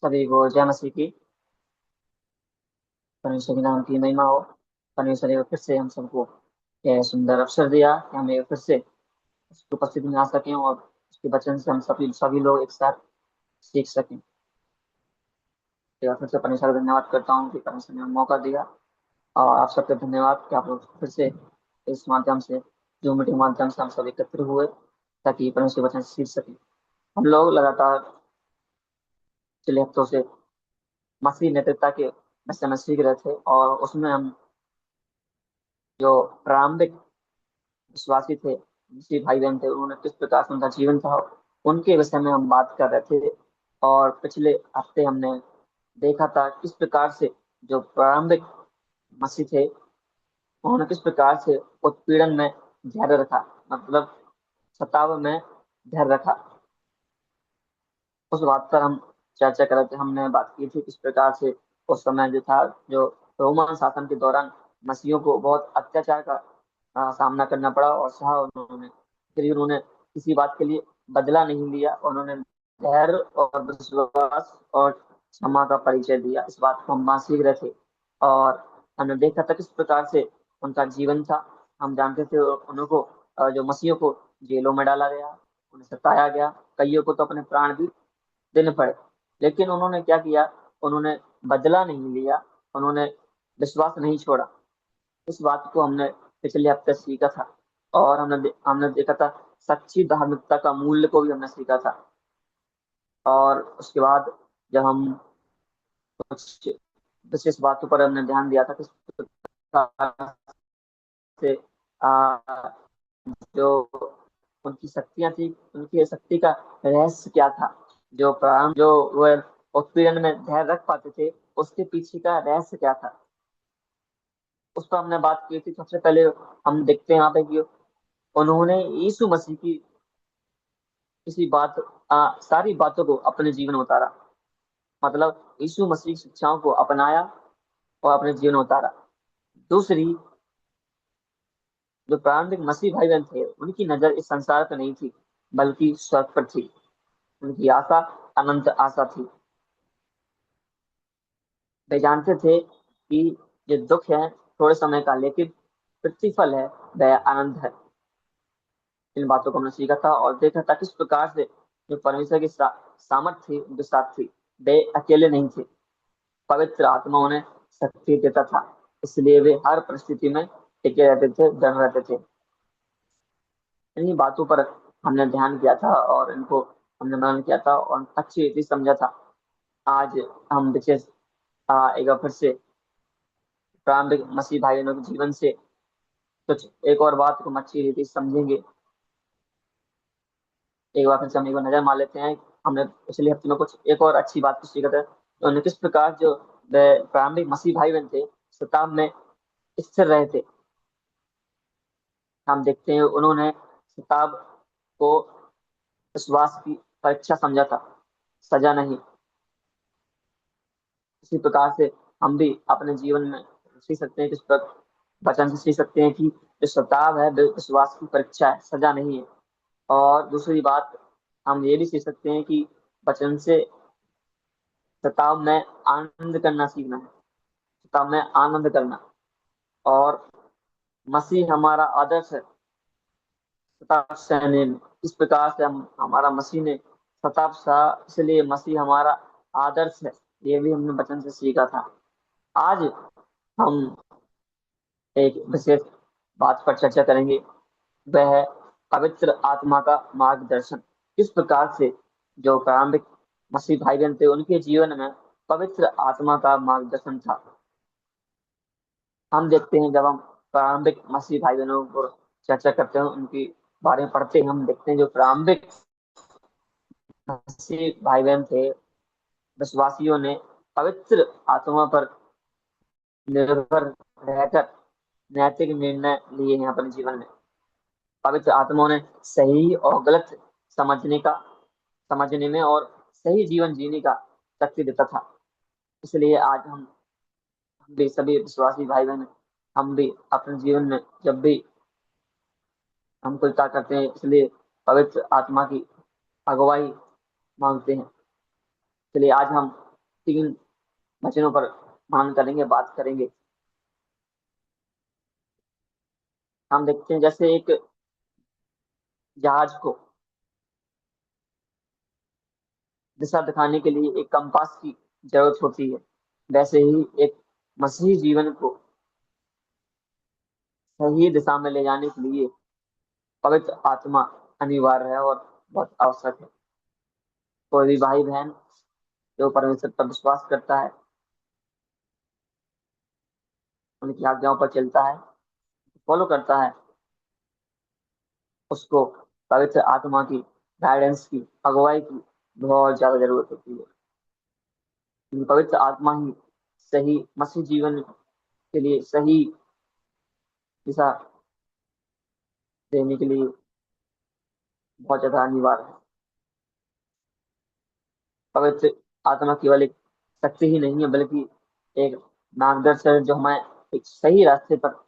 सभी को जय मसीह की। परमेश्वर के नाम की महिमा हो। परमेश्वर ने फिर से हम सबको यह सुंदर अवसर दिया कि हमें फिर से उसकी उपस्थिति में आ सकें और उसके वचन से हम सभी सभी लोग एक साथ सीख सकें। तो फिर से परमेश्वर का धन्यवाद करता हूँ कि परमेश्वर ने हमें मौका दिया। और आप सबका धन्यवाद कि आप लोग फिर से इस माध्यम से जूम मीटिंग माध्यम से हम सब एकत्र हुए ताकि परमेश्वर के वचन से सीख सकें। हम लोग लगातार पिछले हफ्तों से मसीह नेतृत्व के विषय में सीख रहे थे और उसमें हम जो प्रारंभिक विश्वासी थे, मसीह भाई बहन थे, उन्होंने किस प्रकार से उनका जीवन था उनके विषय में हम बात कर रहे थे। और पिछले हफ्ते हमने देखा था किस प्रकार से जो प्रारंभिक मसीह थे उन्होंने किस प्रकार से उत्पीड़न में धैर्य रखा, मतलब सताव में धैर्य रखा। उस बात पर हम चर्चा कर रहे थे। हमने बात की थी किस प्रकार से उस समय जो था, जो रोमन शासन के दौरान मसीहियों को बहुत अत्याचार का सामना करना पड़ा और सहा उन्होंने। फिर भी उन्होंने किसी बात के लिए बदला नहीं लिया। उन्होंने धैर्य और विश्वास और क्षमा का परिचय दिया। इस बात को हम वहाँ सीख रहे थे और हमने देखा था किस प्रकार से उनका जीवन था। हम जानते थे उनको जो मसीहियों को जेलों में डाला गया, उन्हें सताया गया, कईयों को तो अपने प्राण भी देने पड़े। लेकिन उन्होंने क्या किया, उन्होंने बदला नहीं लिया, उन्होंने विश्वास नहीं छोड़ा। इस बात को हमने पिछले हफ्ते सीखा था और हमने देखा था सच्ची धार्मिकता का मूल्य को भी हमने सीखा था। और उसके बाद जब हम कुछ विशेष बातों पर हमने ध्यान दिया था किस प्रकार से आ, जो उनकी शक्तियां थी, उनकी शक्ति का रहस्य क्या था, जो प्राण जो वह उत्पीड़न में धैर्य रख पाते थे, उसके पीछे का रहस्य क्या था, उस पर हमने बात की थी। सबसे पहले हम देखते हैं यहाँ पे कि उन्होंने यीशु मसीह की किसी बात सारी बातों को अपने जीवन में उतारा, मतलब यीशु मसीह की शिक्षाओं को अपनाया और अपने जीवन में उतारा। दूसरी, जो प्रारंभिक मसीह भाई बहन थे उनकी नजर इस संसार पर नहीं थी बल्कि स्वर्ग पर थी। उनकी आशा अनंत आशा थी। वे जानते थे कि ये दुख है थोड़े समय का, लेकिन प्रतिफल है वह आनंद है। इन बातों को हमने सीखा था और देखा था किस प्रकार से जो परमेश्वर की सामर्थ थी उनके साथ थी। वे अकेले नहीं थे, पवित्र आत्मा उन्हें शक्ति देता था। इसलिए वे हर परिस्थिति में टिके रहते थे, डर रहते थे। इन्हीं बातों पर हमने ध्यान किया था और इनको हमने मनन किया था और अच्छी रीति समझा था। आज हम विशेष एक बार फिर से प्रारंभिक मसीह भाई बहनों के जीवन से कुछ एक और बात को हम अच्छी रीति से समझेंगे। एक बार फिर से हम एक बार नजर मार लेते हैं। हमने पिछले हफ्ते में कुछ एक और अच्छी बात को सीखा था। तो उन्हें किस प्रकार जो प्रारंभिक मसीह भाई बहन थे शताब में स्थिर रहे थे। हम देखते हैं उन्होंने शताब को विश्वास की परीक्षा समझा था, सजा नहीं। इसी प्रकार से हम भी अपने जीवन में सीख सकते हैं, किस प्रकार वचन से सीख सकते हैं कि जो शताब है वो विश्वास की परीक्षा है, सजा नहीं है। और दूसरी बात, हम ये भी सीख सकते हैं कि वचन से शताब में आनंद करना सीखना है, शताब में आनंद करना। और मसीह हमारा आदर्श है शताब सहने में। इस प्रकार से हम हमारा मसीह ने शताब सहा, इसलिए मसीह हमारा आदर्श है। ये भी हमने वचन से सीखा था। आज हम एक विशेष बात पर चर्चा करेंगे, वह है पवित्र आत्मा का मार्गदर्शन। किस प्रकार से जो प्रारंभिक मसीह भाई बहन थे उनके जीवन में पवित्र आत्मा का मार्गदर्शन था। हम देखते हैं जब हम प्रारंभिक मसीह भाई बहनों को चर्चा करते हैं, उनके बारे में पढ़ते हैं, हम देखते हैं जो प्रारंभिक मसीह भाई बहन थे विश्वासियों ने पवित्र आत्मा पर निर्भर रहकर नैतिक निर्णय लिए हैं अपने जीवन में। पवित्र आत्मा ने सही और गलत समझने का समझने में और सही जीवन जीने का शक्ति देता था। इसलिए आज हम भी सभी विश्वासी भाई बहन, हम भी अपने जीवन में जब भी हम कोई कार्य करते हैं, इसलिए पवित्र आत्मा की अगुवाई मांगते हैं। इसलिए आज हम तीन वचनों पर मान करेंगे, बात करेंगे। हम देखते हैं जैसे एक जहाज को दिशा दिखाने के लिए एक कंपास की जरूरत होती है, वैसे ही एक मसीही जीवन को सही दिशा में ले जाने के लिए पवित्र आत्मा अनिवार्य है और बहुत आवश्यक है। कोई भी भाई बहन जो परमेश्वर पर विश्वास करता है, उनकी आज्ञाओं पर चलता है, फॉलो करता है, उसको पवित्र आत्मा की गाइडेंस की, अगुवाई की बहुत ज्यादा जरूरत होती है। क्योंकि पवित्र आत्मा ही सही मसीह जीवन के लिए सही दिशा देने के लिए बहुत ज्यादा अनिवार्य है। पवित्र आत्मा केवल एक शक्ति ही नहीं है, बल्कि एक मार्गदर्शक जो हमें एक सही रास्ते पर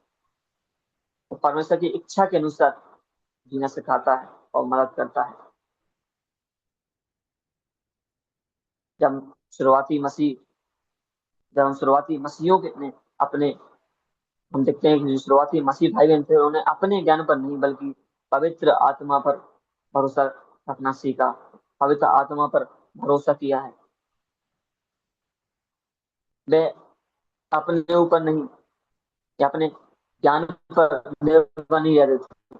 परमेश्वर की इच्छा के अनुसार जीना सिखाता है और मदद करता है। जब शुरुआती मसीह जब हम शुरुआती मसीहियों के ने अपने हम देखते हैं कि जो शुरुआती मसीह भाई बहन थे, उन्होंने अपने ज्ञान पर नहीं बल्कि पवित्र आत्मा पर भरोसा रखना सीखा, पवित्र आत्मा पर भरोसा किया है। वे अपने ऊपर नहीं या अपने ज्ञान पर निर्भर नहीं रहते थे।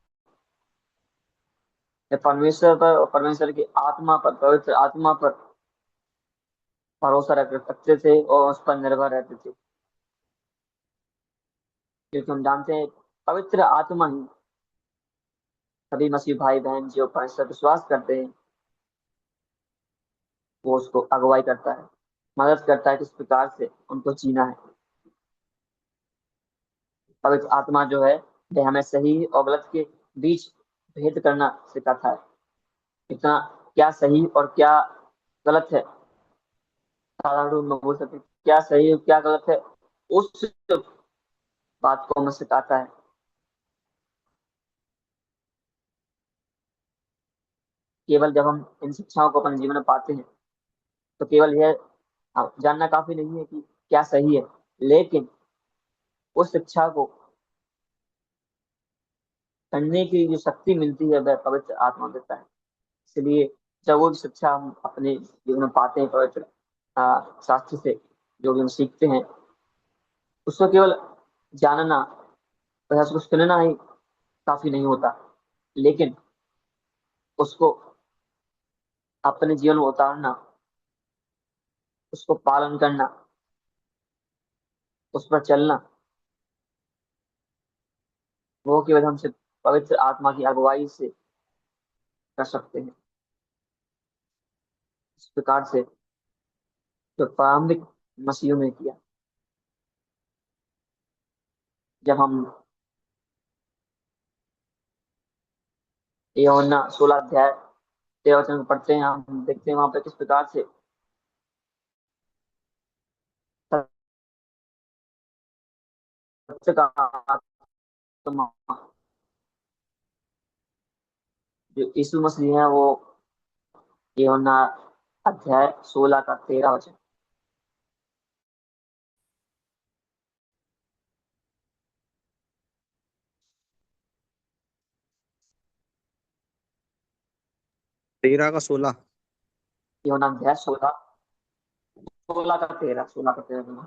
वे परमेश्वर पर और परमेश्वर की आत्मा पर, पवित्र आत्मा पर भरोसा रख सकते थे और उस पर निर्भर रहते थे। क्योंकि हम जानते हैं पवित्र आत्मा ही सभी मसीह भाई बहन जो परमेश्वर पर विश्वास करते हैं, वो उसको अगुवाई करता है, मदद करता है किस प्रकार से उनको जीना है। पवित्र आत्मा जो है वह हमें सही और गलत के बीच भेद करना सिखाता है। इतना क्या सही और क्या गलत है, साधारण रूप में बोल सकते हैं, क्या सही और क्या गलत है, उस बात को हमें सिखाता है। केवल जब हम इन शिक्षाओं को अपने जीवन में पाते हैं तो केवल यह जानना काफी नहीं है कि क्या सही है, लेकिन उस शिक्षा को करने की जो शक्ति मिलती है वह पवित्र आत्मा देता है। इसलिए जब वो भी शिक्षा हम अपने जीवन में पाते हैं पवित्र शास्त्र से, जो भी हम सीखते हैं, उसको केवल जानना तथा उसको सुनना ही काफी नहीं होता, लेकिन उसको अपने जीवन में उतारना, उसको पालन करना, उस पर चलना, वो केवल हम सिर्फ पवित्र आत्मा की अगुवाई से कर सकते हैं। इस प्रकार से जो प्रारंभिक मसीहों ने किया, जब हम यूहन्ना 16 अध्याय 13 वचन में पढ़ते हैं, हम देखते हैं वहां पे किस प्रकार से सत्य का आत्मा जो यीशु मसीह है, वो यूहन्ना अध्याय 16 का 13 वचन। 13 का 16। यूहन्ना अध्याय 16 का 13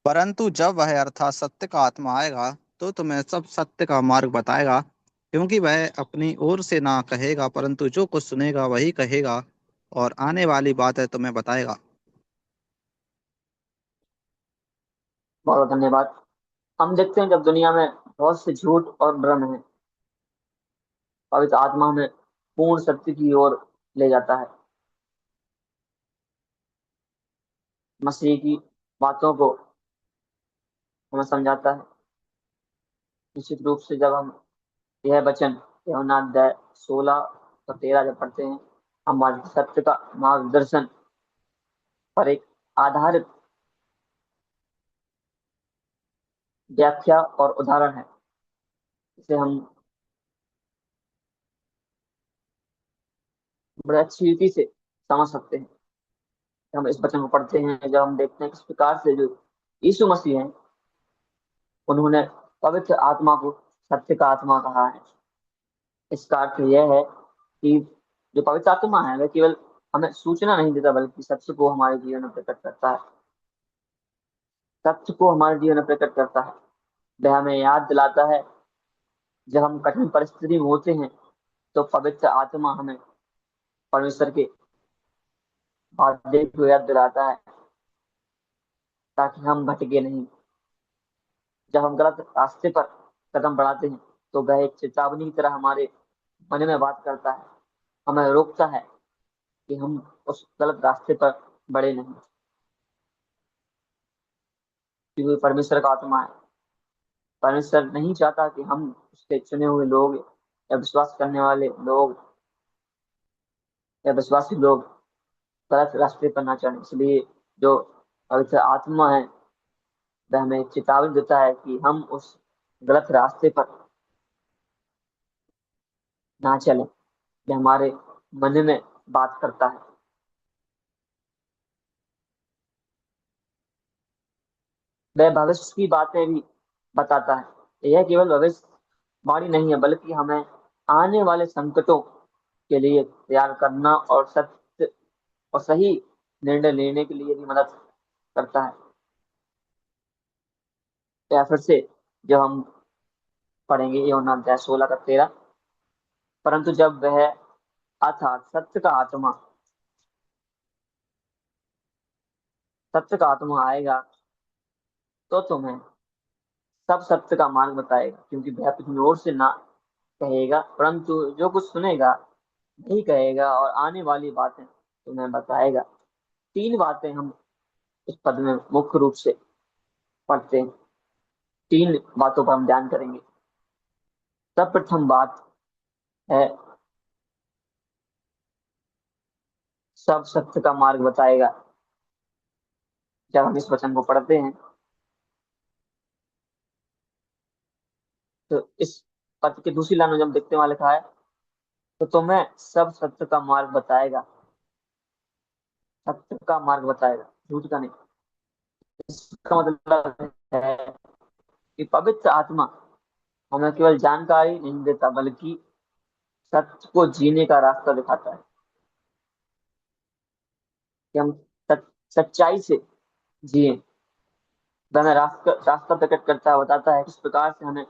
परंतु जब वह अर्थात सत्य का आत्मा आएगा तो तुम्हें सब सत्य का मार्ग बताएगा, क्योंकि वह अपनी ओर से ना कहेगा परंतु जो कुछ सुनेगा वही कहेगा, और आने वाली बात है तुम्हें बताएगा। बहुत बहुत धन्यवाद। हम देखते हैं जब दुनिया में बहुत से झूठ और भ्रम है, पवित्र आत्मा हमें पूर्ण सत्य की ओर ले जाता है, मसीह की बातों को हमें समझाता है। निश्चित रूप से जब हम यह वचन यूहन्ना अध्याय 16 और 13 जब पढ़ते हैं, हमारे सत्य का मार्गदर्शन पर एक आधारित व्याख्या और उदाहरण है। इसे हम बड़े अच्छी रीति से समझ सकते हैं। हम इस वचन को पढ़ते हैं, जब हम देखते हैं किस प्रकार से जो यीशु मसीह हैं, उन्होंने पवित्र आत्मा को सत्य का आत्मा कहा है। इसका अर्थ यह है कि जो पवित्र आत्मा है वह केवल हमें सूचना नहीं देता, बल्कि सत्य को हमारे जीवन में प्रकट करता है। सत्य को हमारे जीवन में प्रकट करता है। वह हमें याद दिलाता है, जब हम कठिन परिस्थिति में होते हैं तो पवित्र आत्मा हमें परमेश्वर के वादे को याद दिलाता है, ताकि हम भटके नहीं। जब हम गलत रास्ते पर कदम बढ़ाते हैं तो वह एक चेतावनी की तरह हमारे मन में बात करता है, हमें रोकता है कि हम उस गलत रास्ते पर बढ़े नहीं। क्योंकि परमेश्वर का आत्मा है। परमेश्वर नहीं चाहता कि हम उसके चुने हुए लोग या विश्वास करने वाले लोग या विश्वासी लोग गलत रास्ते पर ना चलें। इसलिए जो पवित्र आत्मा है वह हमें एक चेतावनी देता है कि हम उस गलत रास्ते पर ना चलें। वह हमारे मन में बात करता है। वह भविष्य की बातें भी बताता है। यह केवल भविष्यवाणी नहीं है, बल्कि हमें आने वाले संकटों के लिए तैयार करना और सत्य और सही निर्णय लेने के लिए भी मदद करता है। या फिर से जब हम पढ़ेंगे यूहन्ना अध्याय 16 का 13, परंतु जब वह अर्थात सत्य का आत्मा आएगा तो तुम्हें सब सत्य का मार्ग बताएगा, क्योंकि वह अपनी ओर से ना कहेगा, परंतु जो कुछ सुनेगा वही कहेगा, और आने वाली बातें तुम्हें बताएगा। तीन बातें हम इस पद में मुख्य रूप से पढ़ते हैं। तीन बातों पर हम ध्यान करेंगे। सर्वप्रथम बात है, सब सत्य का मार्ग बताएगा। जब हम इस वचन को पढ़ते हैं तो इस पद की दूसरी लाइन में जब देखते वहां लिखा है, तो तुम्हें सब सत्य का मार्ग बताएगा। सत्य का मार्ग बताएगा, झूठ का नहीं। इसका मतलब है कि पवित्र आत्मा हमें केवल जानकारी नहीं देता, बल्कि सत्य को जीने का रास्ता दिखाता है। कि हम सच्चाई से जिए। वह हमें रास्ता प्रकट करता है, बताता है किस प्रकार से हमें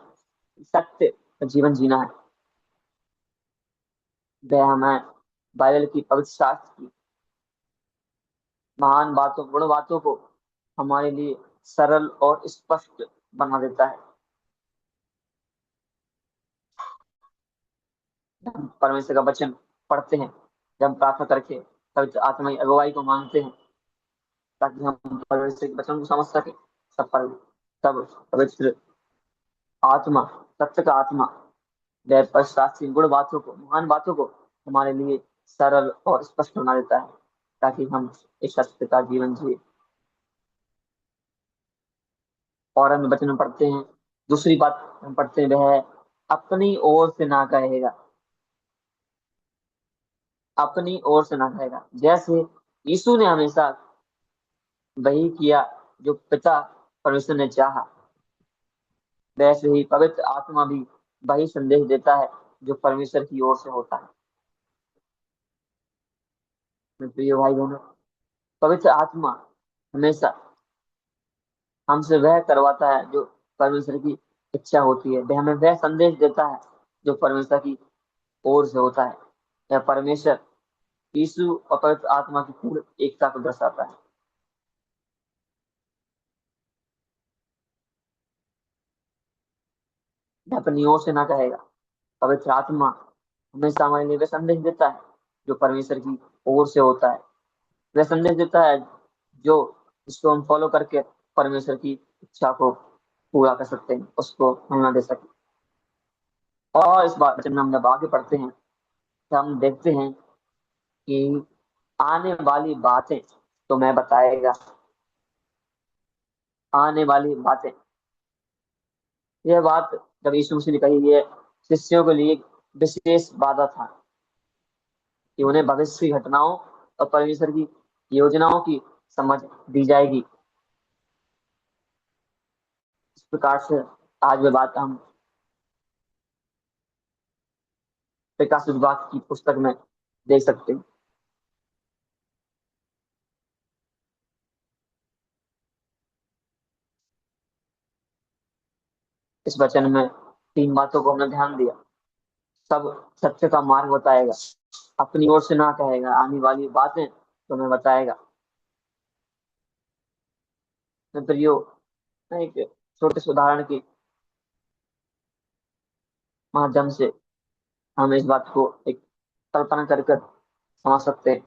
सत्य का जीवन जीना है। वह हमें बाइबल की पवित्र शास्त्र की महान बातों गुण बातों को हमारे लिए सरल और स्पष्ट बना देता है। जब हम परमेश्वर का वचन पढ़ते हैं, जब हम प्रार्थना करके पवित्र आत्मा की अगुवाई को मांगते हैं, ताकि हम परमेश्वर के वचन को समझ सके, तब पवित्र आत्मा, सत्य का आत्मा वह पश्चात गुण बातों को महान बातों को हमारे लिए सरल और स्पष्ट बना देता है, ताकि हम इस सत्य का जीवन जिए। और हम वचन में पढ़ते हैं, दूसरी बात हम पढ़ते हैं, वह है अपनी ओर से ना कहेगा। अपनी ओर से ना कहेगा। जैसे यीशु ने हमेशा वही किया जो पिता परमेश्वर ने चाहा, वैसे ही पवित्र आत्मा भी वही संदेश देता है जो परमेश्वर की ओर से होता है। मेरे प्रिय भाई बहनों, पवित्र आत्मा हमेशा हमसे वह करवाता है जो परमेश्वर की इच्छा होती है। वह हमें वह संदेश देता है जो परमेश्वर की ओर से होता है। यह परमेश्वर, यीशु और पवित्र आत्मा की पूर्ण एकता को दर्शाता है। वह अपनी ओर से ना कहेगा। पवित्र आत्मा हमेशा हमारे लिए वह संदेश देता है जो परमेश्वर की ओर से होता है। वह संदेश देता है जो जिसको हम फॉलो करके परमेश्वर की इच्छा को पूरा कर सकते हैं, उसको महिमा दे सकते हैं। और इस बात जब हम जब आगे पढ़ते हैं तो हम देखते हैं कि आने वाली बातें तो मैं बताएगा। आने वाली बातें, यह बात जब यीशु मसीह ने कही, ये शिष्यों के लिए एक विशेष वादा था कि उन्हें भविष्य की घटनाओं और परमेश्वर की योजनाओं की समझ दी जाएगी। इस प्रकार से आज वे बात हम प्रकाश विभाग की पुस्तक में देख सकते हैं। इस वचन में तीन बातों को हमने ध्यान दिया। सब सत्य का मार्ग बताएगा, अपनी ओर से ना कहेगा, आने वाली बातें तुम्हें बताएगा। मैं प्रियो, मैं एक छोटे से उदाहरण के माध्यम से हम इस बात को एक कल्पना कर कर समझ सकते हैं।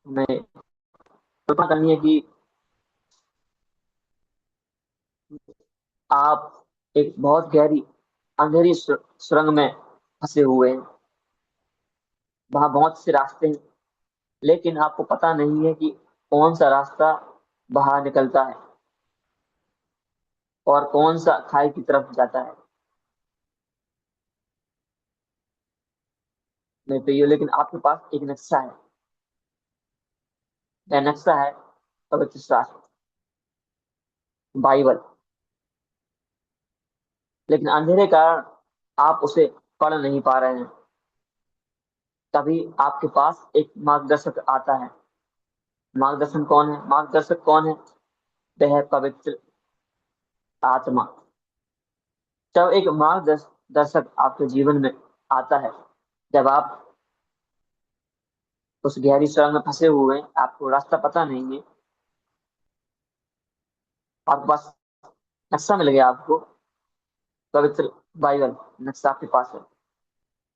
हमें कल्पना करनी है कि आप एक बहुत गहरी अंधेरी सुरंग में फंसे हुए हैं। वहां बहुत से रास्ते हैं, लेकिन आपको पता नहीं है कि कौन सा रास्ता बाहर निकलता है और कौन सा खाई की तरफ जाता है। मैं प्रियो, लेकिन आपके पास एक नक्शा है। वह नक्शा है पवित्र शास्त्र, बाइबल। लेकिन अंधेरे के कारण आप उसे पढ़ नहीं पा रहे हैं। तभी आपके पास एक मार्गदर्शक आता है। मार्गदर्शक कौन है? वह है पवित्र आत्मा। जब एक मार्गदर्शक आपके जीवन में आता है, जब आप उस गहरी सुरंग में फंसे हुए हैं, आपको रास्ता पता नहीं है, आपके पास नक्शा मिल गया आपको, पवित्र बाइबल नक्शा आपके पास है,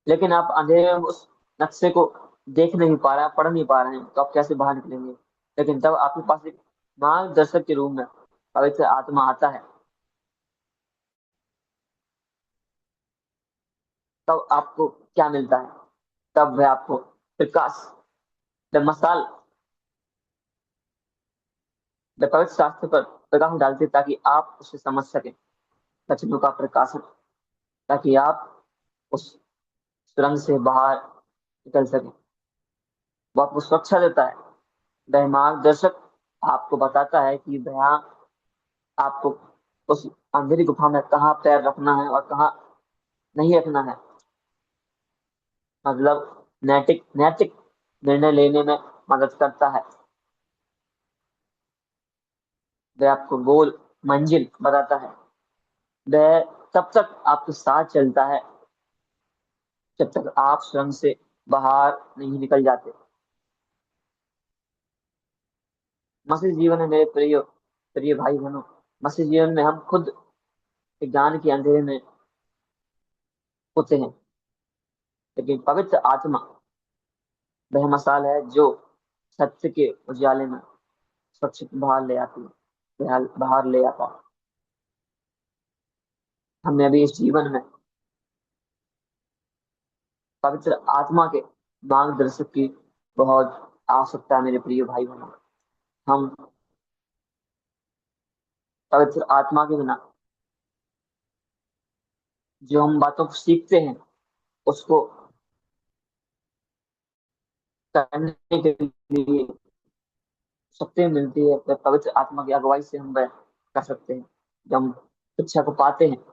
लेकिन आप अंधेरे में उस नक्शे को देख नहीं पा रहे हैं, पढ़ नहीं पा रहे हैं, तो आप कैसे बाहर निकलेंगे? लेकिन तब आपके पास एक मार्गदर्शक के रूप में पवित्र आत्मा आता है। तब आपको क्या मिलता है? तब वह आपको प्रकाश, व मसाल, व पवित्र शास्त्र पर प्रकाश डालते, ताकि आप उसे समझ सकें, वचनों का प्रकाशन, ताकि आप उस सुरंग से बाहर निकल सकें। वो आपको सुरक्षा देता है। वह मार्गदर्शक आपको बताता है कि वह आपको उस अंधेरी गुफा में कहाँ पैर रखना है और कहाँ नहीं रखना है। मतलब नैतिक नैतिक निर्णय लेने में मदद करता है। वह आपको गोल मंजिल बताता है। वह तब तक आपके साथ चलता है जब तक आप स्वयं से बाहर नहीं निकल जाते। मसीह जीवन है मेरे प्रिय प्रिय भाई बहनों, मसीह जीवन में हम खुद ज्ञान के अंधेरे में होते हैं, लेकिन पवित्र आत्मा वह मसाल है जो सत्य के उजाले में स्वच्छ बाहर ले आती है, बाहर ले आता है। हमें अभी इस जीवन में पवित्र आत्मा के मार्गदर्शक की बहुत आवश्यकता है मेरे प्रिय भाई बहनों। हम पवित्र आत्मा के बिना जो हम बातों को सीखते हैं, उसको करने के लिए शक्ति मिलती है, तो पवित्र आत्मा की अगुवाई से हम वह कर सकते हैं। जब हम शिक्षा को पाते हैं,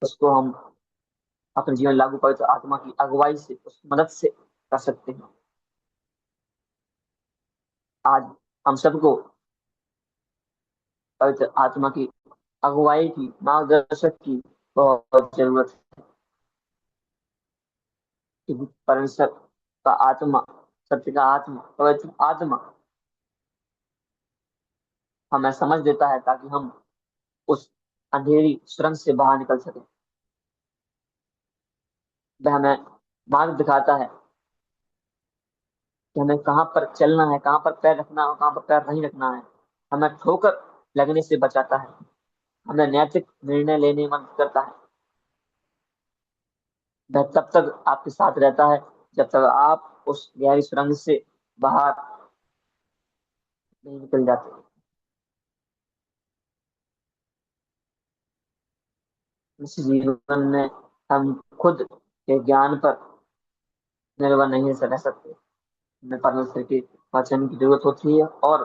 उसको हम अपने जीवन लागू पवित्र आत्मा की अगुवाई से, उस मदद से कर सकते हैं। आज हम सबको पवित्र आत्मा की अगुवाई की, मार्गदर्शक की बहुत जरूरत है। क्योंकि परमेश्वर का आत्मा, सत्य का आत्मा, पवित्र आत्मा हमें समझ देता है, ताकि हम उस अंधेरी सुरंग से बाहर निकल सके। वह हमें मार्ग दिखाता है कि हमें कहाँ पर चलना है, कहाँ पर पैर रखना है और कहाँ पर पैर नहीं रखना है। हमें ठोकर लगने से बचाता है, हमें नैतिक निर्णय लेने में मदद करता है। वह तब तक आपके साथ रहता है जब तक आप उस गहरी सुरंग से बाहर नहीं निकल जाते। इस जीवन में हम खुद के ज्ञान पर निर्भर नहीं रह सकते। हमें परमेश्वर के वचन की जरूरत होती है, और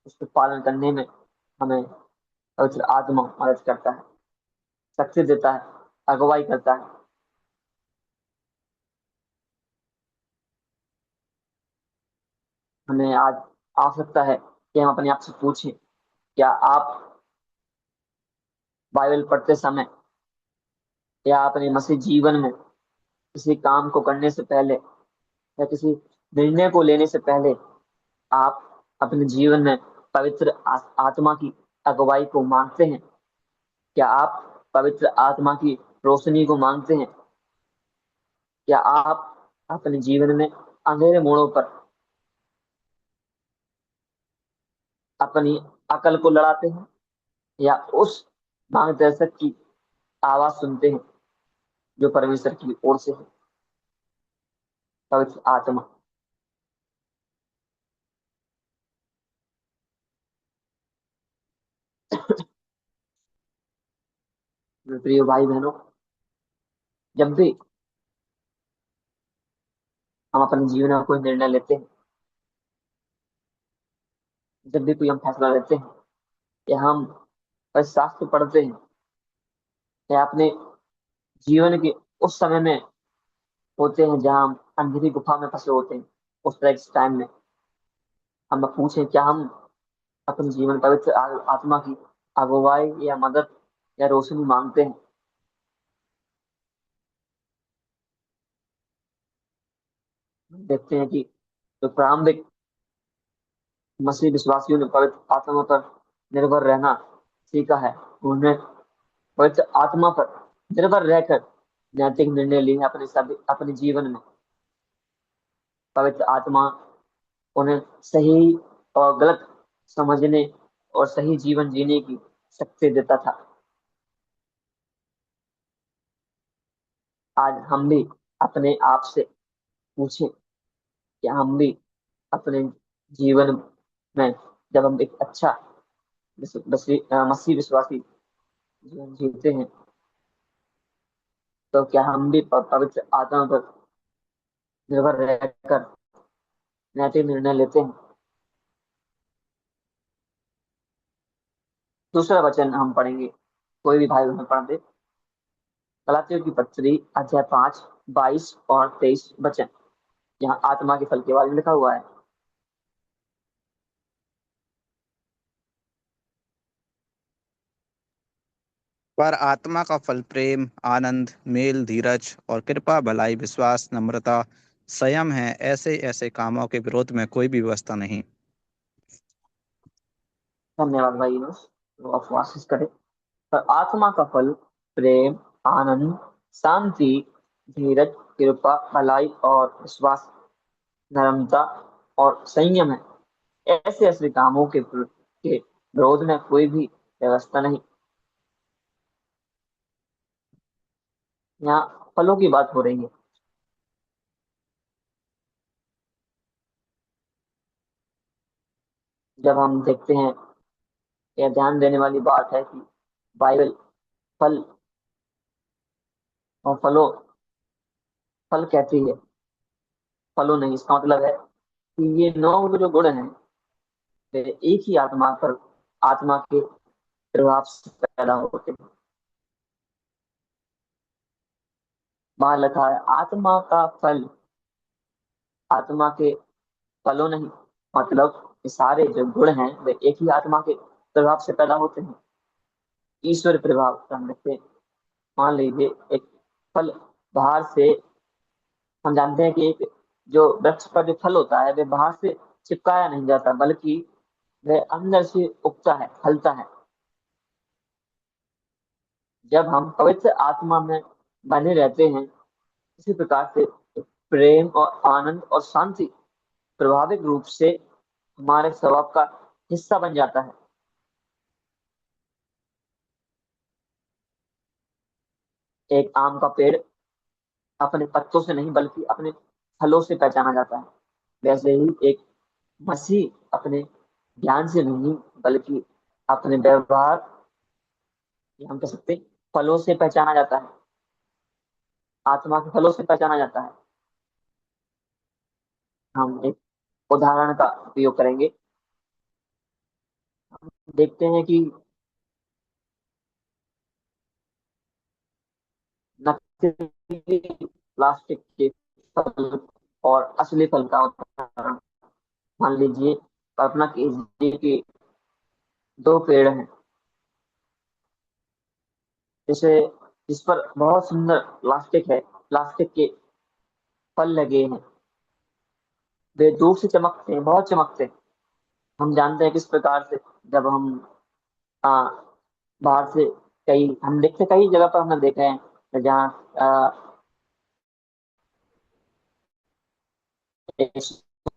उसके पालन करने में हमें पवित्र आत्मा मदद करता है, शक्ति देता है, अगुवाई करता है। हमें आज आवश्यकता है कि हम अपने आप से पूछें, क्या आप बाइबल पढ़ते समय या अपने मसीह जीवन में किसी काम को करने से पहले या किसी निर्णय को लेने से पहले आप अपने जीवन में पवित्र आत्मा की अगुवाई को मांगते हैं? क्या आप पवित्र आत्मा की रोशनी को मांगते हैं? क्या आप अपने जीवन में अंधेरे मोड़ों पर अपनी अकल को लड़ाते हैं, या उस मार्गदर्शक की आवाज सुनते हैं जो परमेश्वर की ओर से है, पवित्र आत्मा? मेरे प्रिय भाई बहनों, जब भी हम अपने जीवन में कोई निर्णय लेते हैं, जब भी कोई हम फैसला लेते हैं, या हम शास्त्र पढ़ते हैं, या अपने जीवन के उस समय में होते हैं जहाँ हम अंधेरी गुफा में फंसे होते हैं, उस तरह के टाइम में हम पूछें, क्या हम अपने जीवन पवित्र आत्मा की अगुवाई या मदद या रोशनी मांगते हैं? देखते हैं कि जो प्रारंभिक मसीह विश्वासियों ने पवित्र आत्मा पर निर्भर रहना सीखा है, उन्होंने पवित्र आत्मा पर निर्भर रहकर नैतिक निर्णय लिए हैं अपने सभी अपने जीवन में। पवित्र आत्मा उन्हें सही और गलत समझने और सही जीवन जीने की शक्ति देता था। आज हम भी अपने आप से पूछें, क्या हम भी अपने जीवन में, जब हम एक अच्छा मसीह विश्वासी जीवन जीते हैं, तो क्या हम भी पवित्र आत्मा पर निर्भर रहकर नैतिक निर्णय लेते हैं? दूसरा वचन हम पढ़ेंगे, कोई भी भाई बहन पढ़ दे। गलातियों की पत्री अध्याय 5, 22 और 23 वचन। यहाँ आत्मा के फल के बारे में लिखा हुआ है। पर आत्मा का फल प्रेम, आनंद, मेल, धीरज और कृपा, भलाई, विश्वास, नम्रता, संयम है। ऐसे ऐसे कामों के विरोध में कोई भी व्यवस्था नहीं। धन्यवाद भाई यूनुस, तो आप आशीष करें। पर आत्मा का फल प्रेम, आनंद, शांति, धीरज, कृपा, भलाई और विश्वास, नम्रता और संयम है। ऐसे ऐसे कामों के विरोध में कोई भी व्यवस्था नहीं। यहाँ फलों की बात हो रही है। जब हम देखते हैं, यह ध्यान देने वाली बात है कि बाइबल फल और फल कहती है, फलों नहीं। इसका मतलब है कि ये 9 जो गुण हैं, वे एक ही आत्मा के प्रभाव से पैदा होते हैं। वहां लिखा है आत्मा का फल, आत्मा के फलों नहीं। मतलब ये सारे जो गुण हैं वे एक ही आत्मा के प्रभाव से पैदा होते हैं, ईश्वर प्रभाव से हम देखते हैं। मान लीजिए एक फल बाहर से, हम जानते हैं कि एक जो वृक्ष पर जो फल होता है वे बाहर से चिपकाया नहीं जाता, बल्कि वह अंदर से उगता है, फलता है। जब हम पवित्र आत्मा में बने रहते हैं, इसी प्रकार से प्रेम और आनंद और शांति प्रभाविक रूप से हमारे स्वभाव का हिस्सा बन जाता है। एक आम का पेड़ अपने पत्तों से नहीं बल्कि अपने फलों से पहचाना जाता है। वैसे ही एक मसीह अपने ज्ञान से नहीं बल्कि अपने व्यवहार, या हम कह सकते हैं, फलों से पहचाना जाता है, आत्मा के फलों से पहचाना जाता है। हम एक उदाहरण का उपयोग करेंगे। देखते हैं कि नकली प्लास्टिक के फल और असली फल का उदाहरण। मान लीजिए, कल्पना कीजिए कि दो पेड़ हैं, जैसे जिस पर बहुत सुंदर प्लास्टिक है, प्लास्टिक के फल लगे हैं। वे दूर से चमकते हैं, बहुत चमकते हैं। हम जानते हैं किस प्रकार से, जब हम आ, बाहर से, कई हम देखते, कई जगह पर हमने देखा है जहाँ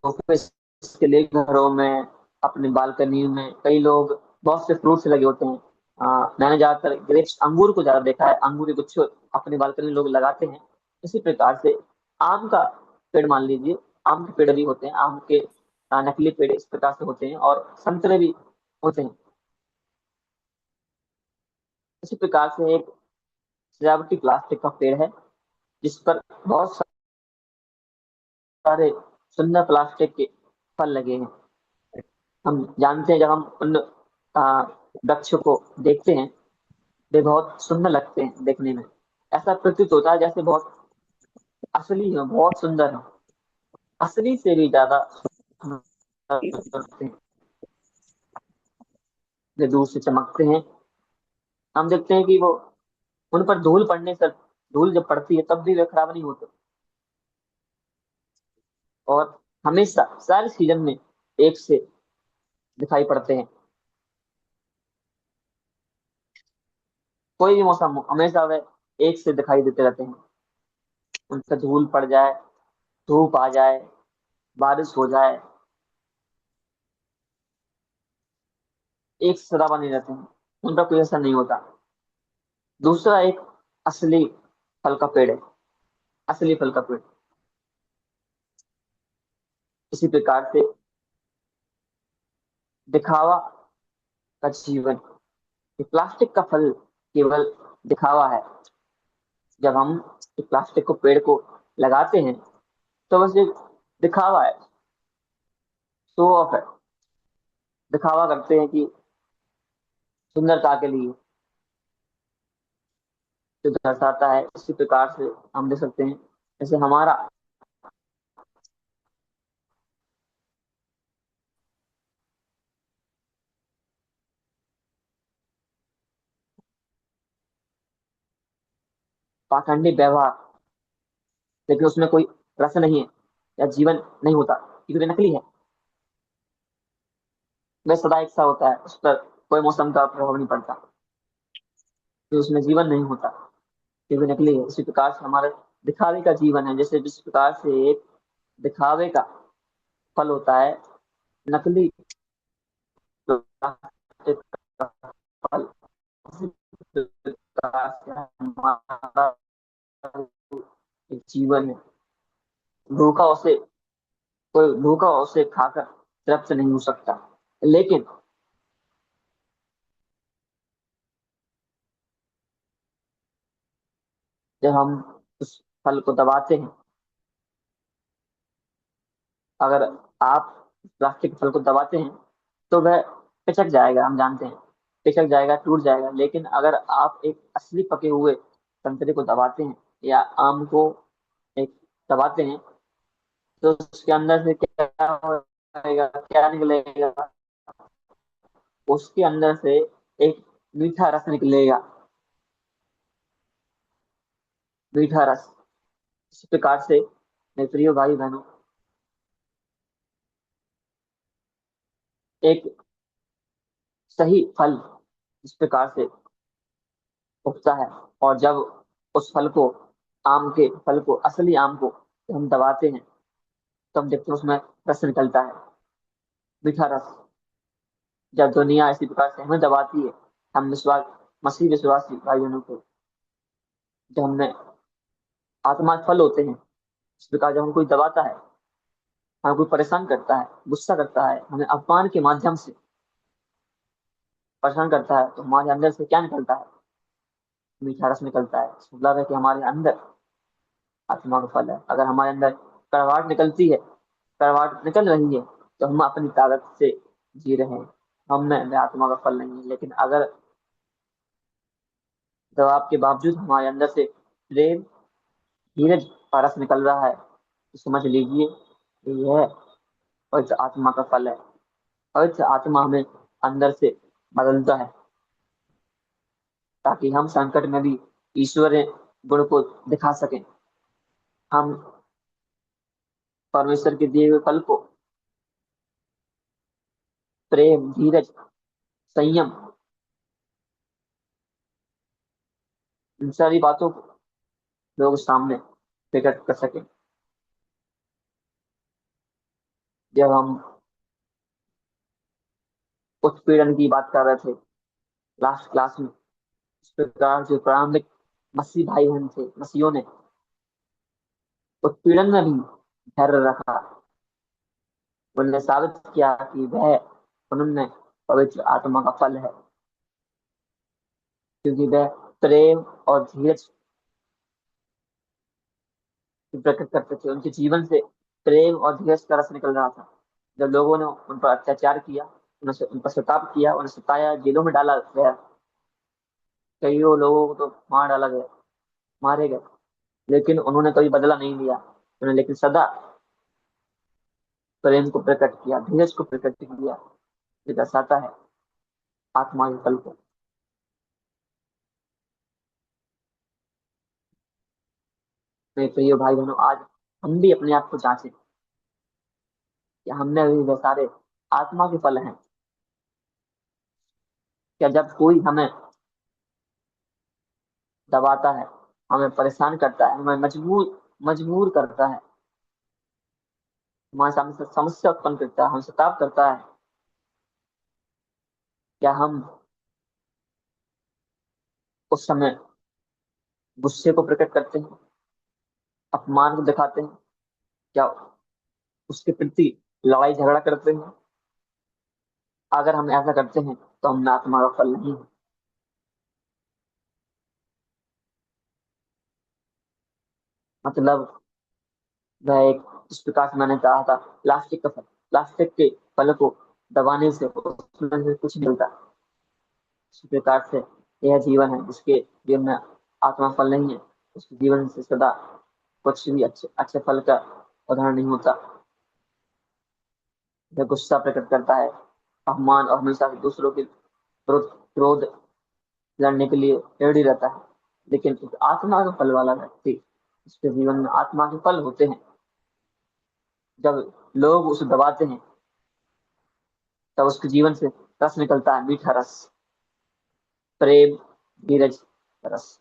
ऑफिस के लिए घरों में, अपनी बालकनी में कई लोग, बहुत से फ्रूट्स लगे होते हैं। मैंने ज्यादातर ग्रेप्स, अंगूर को ज्यादा देखा है, अंगूर के गुच्छे अपनी बालकनी में लोग लगाते हैं। इसी प्रकार से आम का पेड़ मान लीजिए, आम के पेड़ भी होते हैं, आम के नकली पेड़ इस प्रकार से होते हैं, और संतरे भी होते हैं। इसी प्रकार से एक सजावटी प्लास्टिक का पेड़ है, जिस पर बहुत सारे सुंदर प्लास्टिक के फल लगे हैं। हम जानते हैं, जब हम उन आ, वृक्षों को देखते हैं, वे बहुत सुंदर लगते हैं देखने में। ऐसा प्रतीत होता है जैसे बहुत असली हो, बहुत सुंदर हो, असली से भी ज्यादा सुंदर लगते हैं। वे दूर से चमकते हैं। हम देखते हैं कि वो, उन पर धूल पड़ने से, धूल जब पड़ती है तब भी वे खराब नहीं होते, और हमेशा सारे सीजन में एक से दिखाई पड़ते हैं। कोई भी मौसम हो, हमेशा वे एक से दिखाई देते रहते हैं। उन पर धूल पड़ जाए, धूप आ जाए, बारिश हो जाए, एक से सदा बने रहते हैं, उनका कोई असर नहीं होता। दूसरा एक असली फल का पेड़ है, असली फल का पेड़। इसी प्रकार से दिखावा का जीवन, ये प्लास्टिक का फल केवल दिखावा है। जब हम एक प्लास्टिक को, पेड़ को लगाते हैं, तो बस एक दिखावा है, शो ऑफ है। दिखावा करते हैं कि सुंदरता के लिए, जो दर्शाता है। इसी प्रकार से हम देख सकते हैं, जैसे हमारा पाखंडी व्यवहार, लेकिन उसमें कोई रस नहीं है या जीवन नहीं होता, क्योंकि वे नकली है। वह सदा एक सा होता है, उस पर कोई मौसम का प्रभाव नहीं पड़ता, क्योंकि उसमें जीवन नहीं होता, क्योंकि नकली है। इसी प्रकार से हमारे दिखावे का जीवन है, जैसे जिस प्रकार से एक दिखावे का फल होता है, नकली प्लास्टिक का फल, इसी प्रकार से हमारा एक जीवन है। भूखा उसे, कोई भूखा उसे खाकर तृप्त नहीं हो सकता, लेकिन जब हम उस फल को दबाते हैं, अगर आप प्लास्टिक के फल को दबाते हैं, तो वह पिचक जाएगा, हम जानते हैं, पिचक जाएगा, टूट जाएगा। लेकिन अगर आप एक असली पके हुए संतरे को दबाते हैं, या आम को एक दबाते हैं, तो उसके अंदर से क्या होगा, क्या निकलेगा? उसके अंदर से एक मीठा रस निकलेगा, मीठा रस। इस प्रकार से मेरे प्रिय भाई बहनों, एक सही फल इस प्रकार से उगता है, और जब उस फल को, आम के फल को, असली आम को जब हम दबाते हैं, तो हम देखते हैं उसमें रस निकलता है, मीठा रस। जब दुनिया इसी प्रकार से हमें दबाती है, हम विश्वास, मसीह विश्वासी भाई बहनों को, जब हमने आत्मा के फल होते हैं, इस प्रकार जब हम कोई दबाता है, हमें कोई परेशान करता है, गुस्सा करता है, हमें अपमान के माध्यम से परेशान करता है, तो हमारे अंदर से क्या निकलता है? मीठा रस निकलता है। इसका मतलब है कि हमारे अंदर आत्मा का फल है। अगर हमारे अंदर कड़वाहट निकलती है, करवाट निकल रही है तो हम अपनी ताकत से जी रहे हैं, हम में वह आत्मा का फल नहीं है। लेकिन अगर दबाव के बावजूद हमारे अंदर से प्रेम, धीरज और रस निकल रहा है तो समझ लीजिए कि यह पवित्र आत्मा का फल है। पवित्र आत्मा हमें अंदर से बदलता है ताकि हम संकट में भी ईश्वरीय गुण को दिखा सकें। हम परमेश्वर के दिए हुए फल को, प्रेम, धीरज, संयम, इन सारी बातों को लोग सामने प्रकट कर सकें। जब हम उत्पीड़न की बात कर रहे थे लास्ट क्लास में, इस प्रकार जो प्रारंभिक मसीह भाई बहन थे, मसीहों ने उत्पीड़न में भी धैर्य रखा। उन्होंने साबित किया कि वह उन्होंने पवित्र आत्मा का फल है, क्योंकि वह प्रेम और धीरज प्रकट करते थे। उनके जीवन से प्रेम और धीरज का रस निकल रहा था। जब लोगों ने उन पर अत्याचार किया, उन पर सताव किया, उन्हें सताया, जेलों में डाला गया, कईयों लोगों को तो मार डाला गया, मारे गए, लेकिन उन्होंने कभी बदला नहीं लिया। उन्होंने लेकिन सदा प्रेम को प्रकट किया, धीरज को प्रकट किया। ये दर्शाता है आत्मा के फल को। मेरे प्रिय भाई बहनों, आज हम भी अपने आप को जांचें कि हमने भी वे सारे आत्मा के फल हैं क्या? जब कोई हमें दबाता है, हमें परेशान करता है, हमें मजबूर मजबूर करता है, हमारे सामने से समस्या उत्पन्न करता है, हम सताव करता है, क्या हम उस समय गुस्से को प्रकट करते हैं, अपमान को दिखाते हैं? क्या उसके प्रति लड़ाई झगड़ा करते हैं? अगर हम ऐसा करते हैं तो हम आत्मा का फल नहीं है। मतलब वह एक, जिस प्रकार से मैंने कहा था, प्लास्टिक का फल, प्लास्टिक के फल को दबाने से उसमें से कुछ नहीं मिलता। इसी प्रकार से यह जीवन है जिसके जीवन में आत्मा फल नहीं है, उसके जीवन से सदा कुछ भी अच्छे अच्छे फल का उदाहरण नहीं होता। वह गुस्सा प्रकट करता है, अपमान, और हमेशा दूसरों के विरुद्ध क्रोध लड़ने के लिए रेडी रहता है। लेकिन एक आत्मा का फल वाला व्यक्ति, उसके जीवन में आत्मा के फल होते हैं। जब लोग उसे दबाते हैं तब उसके जीवन से रस निकलता है, मीठा रस, प्रेम, धीरज का रस,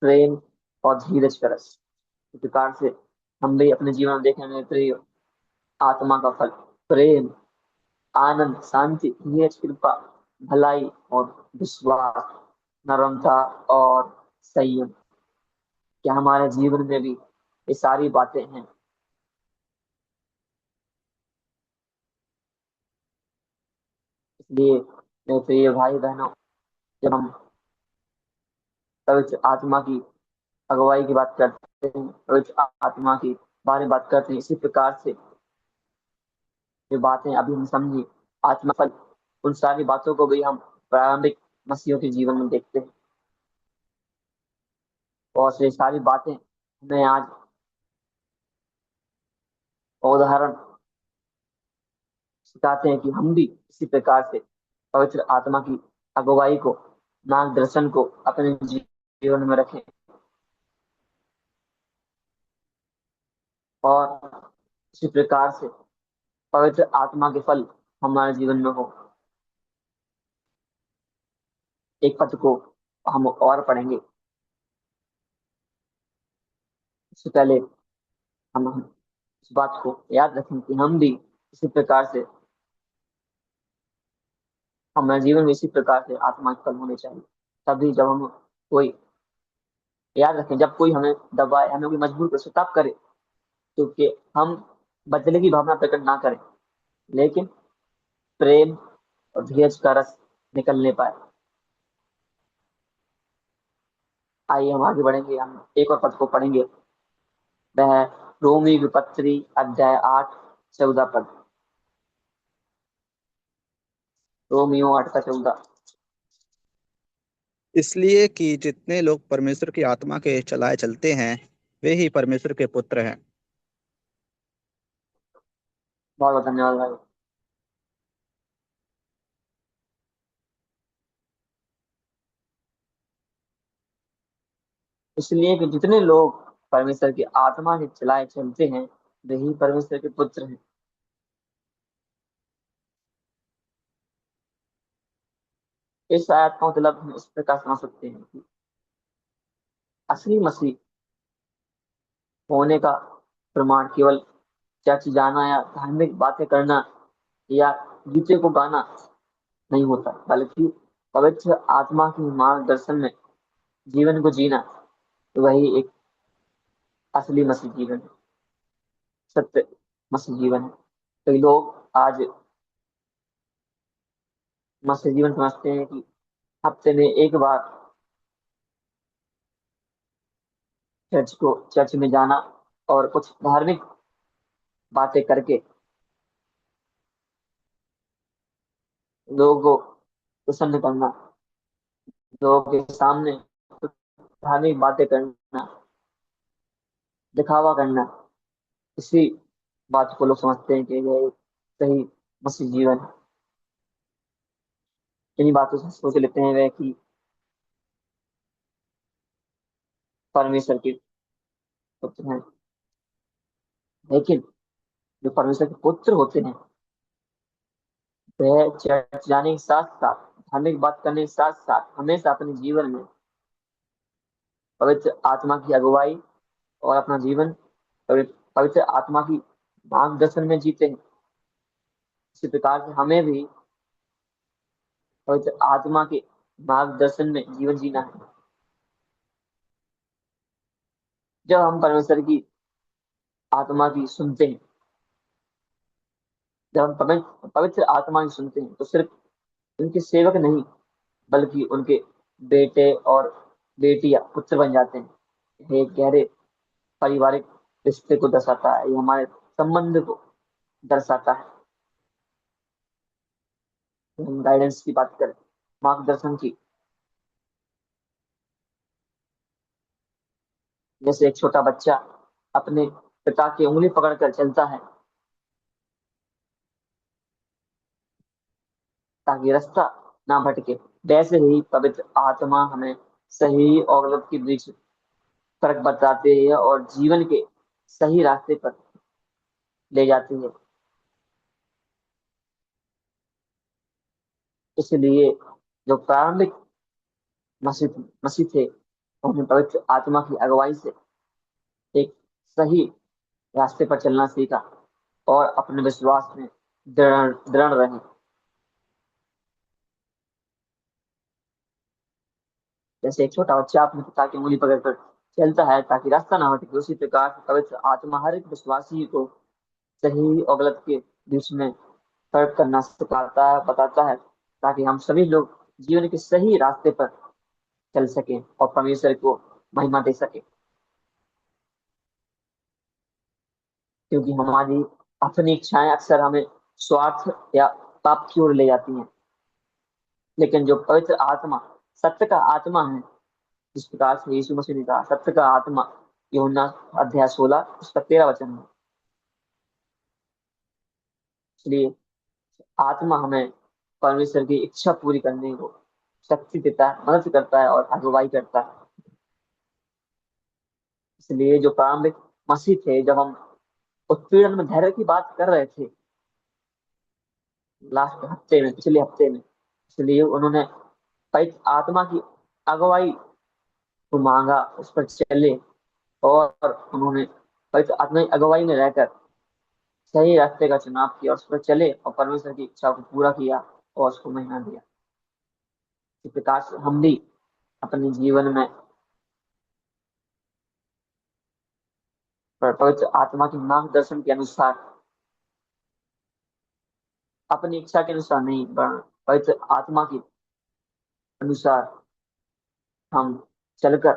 प्रेम और धीरज का रस। इस प्रकार से हम भी अपने जीवन में देखेंगे प्रिय, आत्मा का फल, प्रेम, आनंद, शांति, धीरज, कृपा, भलाई और विश्वास, नम्रता और संयम। क्या हमारे जीवन में भी ये सारी बातें हैं? इसलिए मेरे प्रिय भाई बहनों, जब हम पवित्र आत्मा की अगुवाई की बात करते हैं, पवित्र आत्मा की बारे में बात करते हैं, इसी प्रकार से जो बातें अभी हम समझी, आत्मा फल, उन सारी बातों को भी हम प्रारंभिक मसीहों के जीवन में देखते हैं। और ये सारी बातें हमें आज उदाहरण सिखाते हैं कि हम भी इसी प्रकार से पवित्र आत्मा की अगुवाई को, मार्गदर्शन को अपने जीवन में रखें, और इसी प्रकार से पवित्र आत्मा के फल हमारे जीवन में हो। एक पद को हम और पढ़ेंगे, इससे पहले हम इस बात को याद रखें कि हम भी इसी प्रकार से, हमारे जीवन में इसी प्रकार से आत्मा के फल होने चाहिए। तभी जब हम कोई, याद रखें, जब कोई हमें दबाए, हमें कोई मजबूर कर, सताव करे, क्योंकि हम बदले की भावना प्रकट ना करें, लेकिन प्रेम और धीरज का रस निकलने पाए। आइए हम आगे बढ़ेंगे, हम एक और पद को पढ़ेंगे। वह है रोमी विपत्ति अध्याय 8 14 पद। रोमियो 8 का 14। इसलिए कि जितने लोग परमेश्वर की आत्मा के चलाए चलते हैं वे ही परमेश्वर के पुत्र हैं। बहुत बहुत धन्यवाद भाई। इसलिए कि जितने लोग परमेश्वर की आत्मा के चलाए चलते हैं वही परमेश्वर के पुत्र हैं। इस आयत का मतलब हम इस प्रकार समझ सकते हैं कि असली मसीह होने का प्रमाण केवल चर्च जाना या धार्मिक बातें करना या गीते को गाना नहीं होता, बल्कि पवित्र आत्मा के मार्गदर्शन में जीवन को जीना, वही एक असली मसीह जीवन है, सत्य मसीह जीवन है। कई लोग आज मसीह जीवन समझते हैं कि हफ्ते में एक बार चर्च में जाना और कुछ धार्मिक बातें करके लोगों को प्रसन्न करना, लोगों के सामने कुछ धार्मिक बातें करना, दिखावा करना, इसी बात को लोग समझते हैं कि यह एक सही मसीह जीवन है। इन्हीं बातों से सोच लेते हैं वे कि परमेश्वर के पुत्र हैं। लेकिन जो परमेश्वर के पुत्र होते हैं वह चर्च जाने के साथ साथ, धार्मिक बात करने के साथ साथ हमेशा अपने जीवन में पवित्र आत्मा की अगुवाई और अपना जीवन पवित्र आत्मा की मार्गदर्शन में जीते हैं। इसी प्रकार से हमें भी पवित्र आत्मा के मार्गदर्शन में जीवन जीना है। जब हम परमेश्वर की आत्मा की सुनते हैं, जब हम पवित्र आत्मा की सुनते हैं तो सिर्फ उनके सेवक नहीं बल्कि उनके बेटे और बेटियां पुत्र बन जाते हैं। ये एक गहरे पारिवारिक रिश्ते को दर्शाता है, ये हमारे संबंध को दर्शाता है। हम गाइडेंस की बात करें, मार्गदर्शन की, जैसे एक छोटा बच्चा अपने पिता की उंगली पकड़कर चलता है ताकि रास्ता ना भटके, वैसे ही पवित्र आत्मा हमें सही और गलत के बीच फर्क बताते हैं और जीवन के सही रास्ते पर ले जाती है। इसलिए जो प्रारंभिक मसीह थे उन्हें पवित्र आत्मा की अगुवाई से एक सही रास्ते पर चलना सीखा और अपने विश्वास में दृढ़ दृढ़ रहे। जैसे एक छोटा बच्चा अपने पिता की उंगली पकड़कर चलता है ताकि रास्ता ना भटके, उसी प्रकार से पवित्र आत्मा हर एक विश्वासी को सही और गलत के बीच में फर्क करना सिखाता है, बताता है, ताकि हम सभी लोग जीवन के सही रास्ते पर चल सकें और परमेश्वर को महिमा दे सके। क्योंकि हमारी अपनी इच्छाएं अक्सर हमें स्वार्थ या पाप की ओर ले जाती हैं, लेकिन जो पवित्र आत्मा, सत्य का आत्मा है, जिस प्रकार से यीशु मसीह ने कहा सत्य का आत्मा, यूहन्ना अध्याय 16 उसका 13 वचन है। इसलिए आत्मा हमें परमेश्वर की इच्छा पूरी करने को शक्ति देता है, मदद करता है और अगुवाई करता है। इसलिए जो प्रारंभिक मसीह थे, जब हम उत्पीड़न में धैर्य की बात कर रहे थे लास्ट हफ्ते में, पिछले हफ्ते में, इसलिए उन्होंने पवित्र आत्मा की अगुवाई को मांगा, उस पर चले और उन्होंने पवित्र आत्मा की अगुवाई में रहकर सही रास्ते का चुनाव किया, उस पर चले और परमेश्वर की इच्छा को पूरा किया और उसको महिमा दिया। इस प्रकार से हम भी अपने जीवन में पवित्र आत्मा के मार्गदर्शन के अनुसार, अपनी इच्छा के अनुसार नहीं, पवित्र आत्मा के अनुसार हम चलकर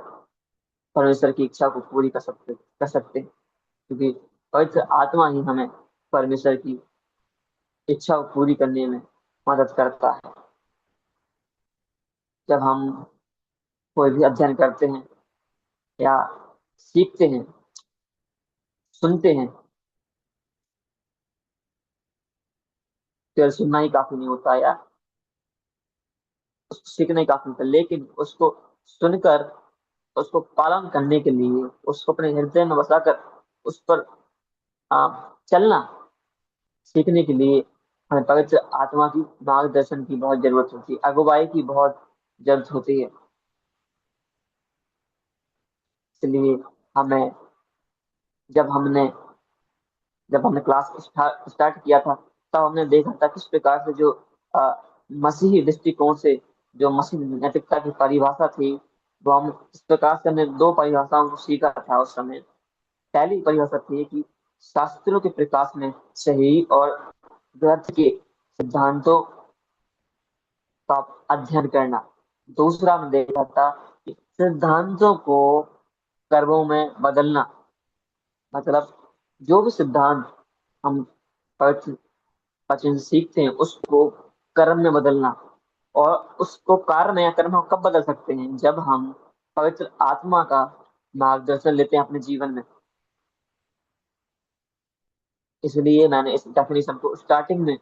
परमेश्वर की इच्छा को पूरी कर सकते हैं। क्योंकि पवित्र आत्मा ही हमें परमेश्वर की इच्छा को पूरी करने में मदद करता है। जब हम कोई भी अध्ययन करते हैं या सीखते हैं, सुनते हैं, केवल सुनना ही काफी नहीं होता या उसको सीखना ही काफी होता है, लेकिन उसको सुनकर उसको पालन करने के लिए, उसको अपने हृदय में बसाकर उस पर चलना सीखने के लिए हमें पवित्र आत्मा की मार्गदर्शन की बहुत जरूरत होती है, अगुवाई की बहुत जरूरत होती है। इसलिए हमें जब हमने जब हमने क्लास स्टार्ट किया था, तब हमने देखा था किस प्रकार से जो अ, मसीही दृष्टिकोण से जो मसीही नैतिकता की परिभाषा थी, वो हम इस प्रकार से हमने दो परिभाषाओं को सीखा था उस समय। पहली परिभाषा थी कि शास्त्रों के प्रकाश में सही और व्यर्थ के सिद्धांतों का अध्ययन करना। दूसरा हमने देखा था कि सिद्धांतों को कर्मों में बदलना, मतलब जो भी सिद्धांत हम पवित्र वचन से सीखते हैं उसको कर्म में बदलना। और उसको कार्य में या कर्म में कब बदल सकते हैं? जब हम पवित्र आत्मा का मार्गदर्शन लेते हैं अपने जीवन में। इसलिए मैंने इस डेफिनेशन को स्टार्टिंग में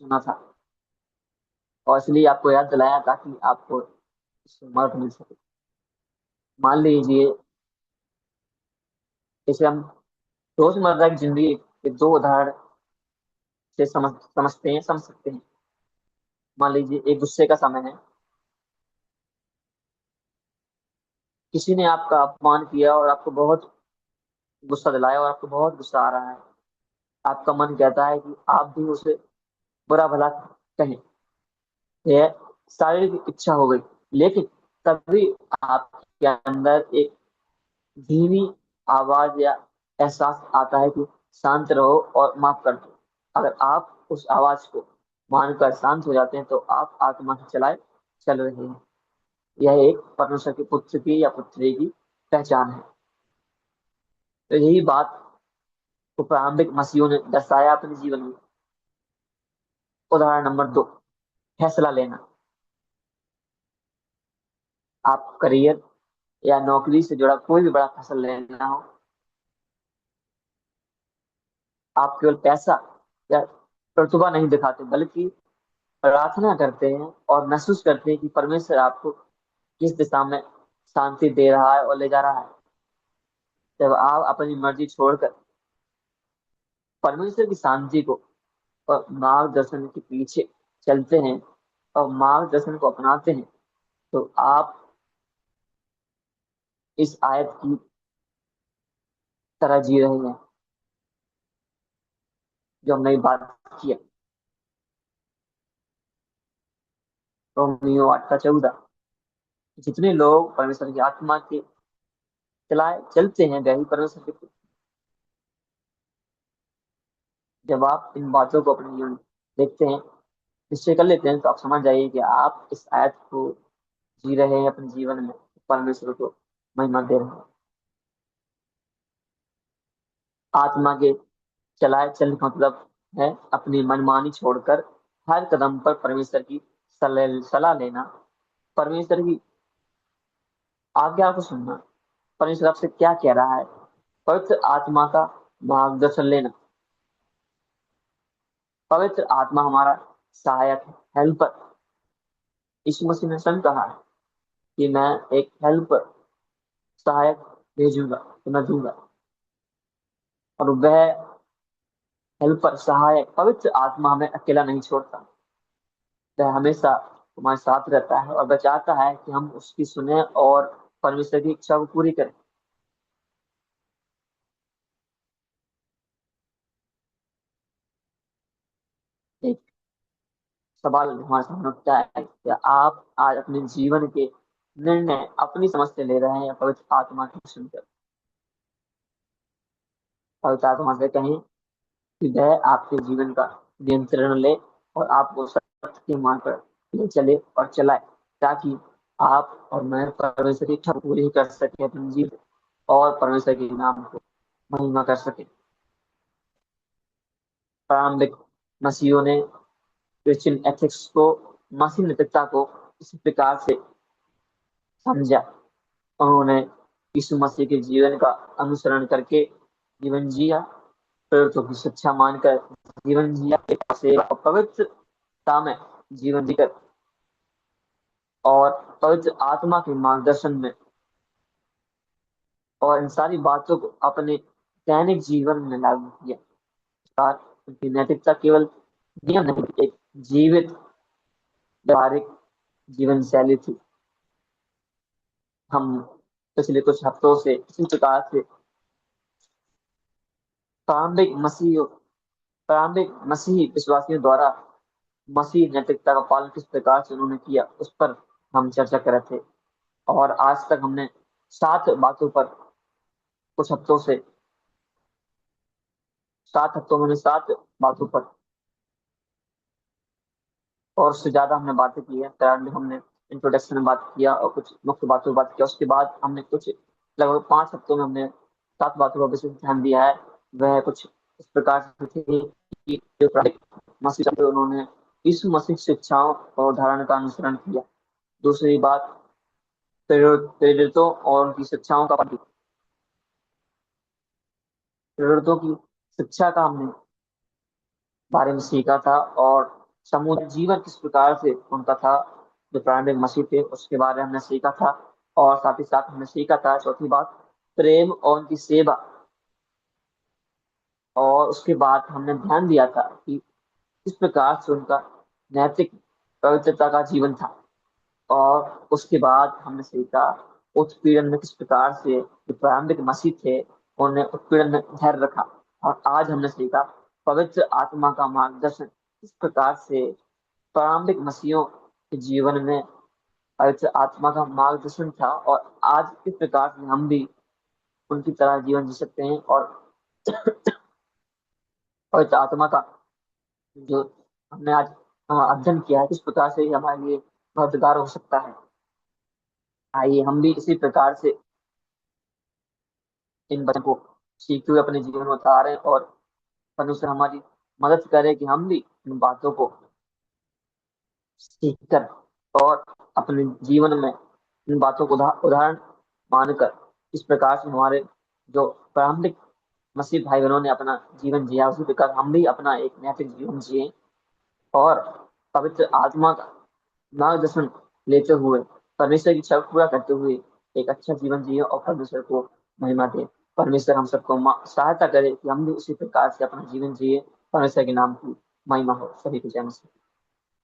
चुना था और इसलिए आपको याद दिलाया ताकि आपको इससे मदद मिल सके। मान लीजिए, इसे हम रोजमर्रा की जिंदगी के दो उदाहरण से समझ सकते हैं। मान लीजिए एक गुस्से का समय है, किसी ने आपका अपमान किया और आपको बहुत गुस्सा दिलाया और आपको बहुत गुस्सा आ रहा है। आपका मन कहता है कि आप भी उसे बुरा भला कहें, यह शारीरिक इच्छा हो गई। लेकिन तभी आपके अंदर एक धीमी आवाज या एहसास आता है कि शांत रहो और माफ कर दो। अगर आप उस आवाज को मानकर शांत हो जाते हैं तो आप आत्मा से चलाए चल रहे हैं। यह एक परमेश्वर के पुत्र की या पुत्री की पहचान है। तो यही बात को प्रारंभिक मसीहों ने दर्शाया अपने जीवन में। उदाहरण नंबर 2, फैसला लेना। आप करियर या नौकरी से जुड़ा कोई भी बड़ा फैसला लेना हो, आप केवल पैसा या प्रतिभा नहीं दिखाते बल्कि प्रार्थना करते हैं और महसूस करते हैं कि परमेश्वर आपको किस दिशा में शांति दे रहा है और ले जा रहा है। जब आप अपनी मर्जी छोड़कर परमेश्वर की शांति को और मार्गदर्शन के पीछे चलते हैं और मार्गदर्शन को अपनाते हैं, तो आप इस आयत की तरह जी रहे हैं जो हमने बात की है। रोमियो 8:14। जितने लोग परमेश्वर की आत्मा के चलाए चलते हैं वही परमेश्वर के। जब आप इन बातों को अपने जीवन में देखते हैं, निश्चय कर लेते हैं, तो आप समझ जाइए कि आप इस आयत को जी रहे हैं अपने जीवन में, परमेश्वर को महिमा दे रहे हैं। आत्मा के चलाए चलने का मतलब है अपनी मनमानी छोड़कर हर कदम पर परमेश्वर की सलाह लेना, परमेश्वर की आज्ञा को सुनना, परमेश्वर आपसे क्या कह रहा है, पवित्र आत्मा का मार्गदर्शन लेना। पवित्र आत्मा हमारा सहायक है, हेल्पर। यीशु मसीह ने स्वयं कहा है कि मैं एक हेल्पर, सहायक भेजूंगा, तो मैं दूंगा। और वह हेल्पर, सहायक, पवित्र आत्मा हमें अकेला नहीं छोड़ता। वह हमेशा हमारे साथ रहता है और वह चाहता है कि हम उसकी सुने और परमेश्वर की इच्छा को पूरी करें। एक सवाल हमारे सामने उठता है, क्या आप आज अपने जीवन के निर्णय अपनी समझ से ले रहे हैं या पवित्र आत्मा की सुनकर? पवित्र आत्मा से कहें कि वह आपके जीवन का नियंत्रण ले और आपको सत्य के मार्ग पर ले चले और चलाए, ताकि आप और मैं परमेश्वर की इच्छा पूरी कर सके अपने जीवन और परमेश्वर के नाम को महिमा कर सके। प्रारंभिक मसीहियों ने क्रिश्चियन एथिक्स को, मसीह नैतिकता को इस प्रकार से समझा। उन्होंने यीशु मसीह के जीवन का अनुसरण करके जीवन जिया, प्रेरितों की शिक्षा मानकर जीवन जिया, सेवा और पवित्रता में जीवन जीकर और पवित्र आत्मा के मार्गदर्शन में, और इन सारी बातों को अपने दैनिक जीवन में लागू किया। इस प्रकार उनकी नैतिकता केवल नियम नहीं, एक जीवित व्यवहारिक जीवन शैली थी। हम पिछले कुछ हफ्तों से इसी प्रकार से प्रारंभिक मसीह प्रारंभिक मसीही विश्वासियों द्वारा मसीह नैतिकता का पालन किस प्रकार से उन्होंने किया, उस पर हम चर्चा कर रहे थे। और आज तक हमने 7 बातों पर, कुछ हफ्तों से 7 हफ्तों में हमने 7 बातों पर और उससे ज्यादा हमने बातें की है। प्रारंभिक हमने इंट्रोडक्शन में बात किया और कुछ मुख्य बातों पर बात किया। उसके बाद हमने कुछ लगभग 5 हफ्तों में हमने 7 बातों पर विशेष ध्यान दिया है। वह कुछ इस प्रकार से थी कि जो प्रारंभिक मसीह थे, उन्होंने यीशु मसीह की शिक्षाओं और उदाहरण का अनुसरण किया। दूसरी बात, प्रेरितों और उनकी शिक्षाओं का पालन। प्रेरितों की शिक्षा का हमने बारे में सीखा था, और समुदाय जीवन किस प्रकार से उनका था, जो प्रारंभिक मसीह थे उसके बारे में हमने सीखा था। और साथ ही साथ हमने सीखा था, चौथी बात, प्रेम और उनकी सेवा। और उसके बाद हमने ध्यान दिया था कि किस प्रकार से उनका नैतिक पवित्रता का जीवन था। और उसके बाद हमने सीखा उत्पीड़न में किस प्रकार से जो प्रारंभिक मसीह थे उन्होंने उत्पीड़न में धैर्य रखा। और आज हमने सीखा पवित्र आत्मा का मार्गदर्शन किस प्रकार से प्रारंभिक मसीहों के जीवन में पवित्र आत्मा का मार्गदर्शन था, और आज किस प्रकार से हम भी उनकी तरह जीवन जी सकते हैं। और पवित्र आत्मा का जो हमने आज अध्ययन किया है, किस प्रकार से ये हमारे लिए मददगार हो सकता है। आइए हम भी इसी प्रकार से इन बच्चों को सीखते हुए अपने जीवन में उतारें, और परमेश्वर हमारी मदद करे कि हम भी इन बातों को सीखकर और अपने जीवन में इन बातों को उदाहरण मानकर इस प्रकार से हमारे जो प्रारंभिक मसीह भाई बहनों ने अपना जीवन जिया, उसी प्रकार हम भी अपना एक नैतिक जीवन जिए, और पवित्र आत्मा का मार्गदर्शन लेते हुए परमेश्वर की इच्छा को पूरा करते हुए एक अच्छा जीवन जिए और परमेश्वर को महिमा दे। परमेश्वर हम सबको सहायता करे कि हम भी उसी प्रकार से अपना जीवन जिए। परमेश्वर के नाम की महिमा हो। सभी को जय मसीह।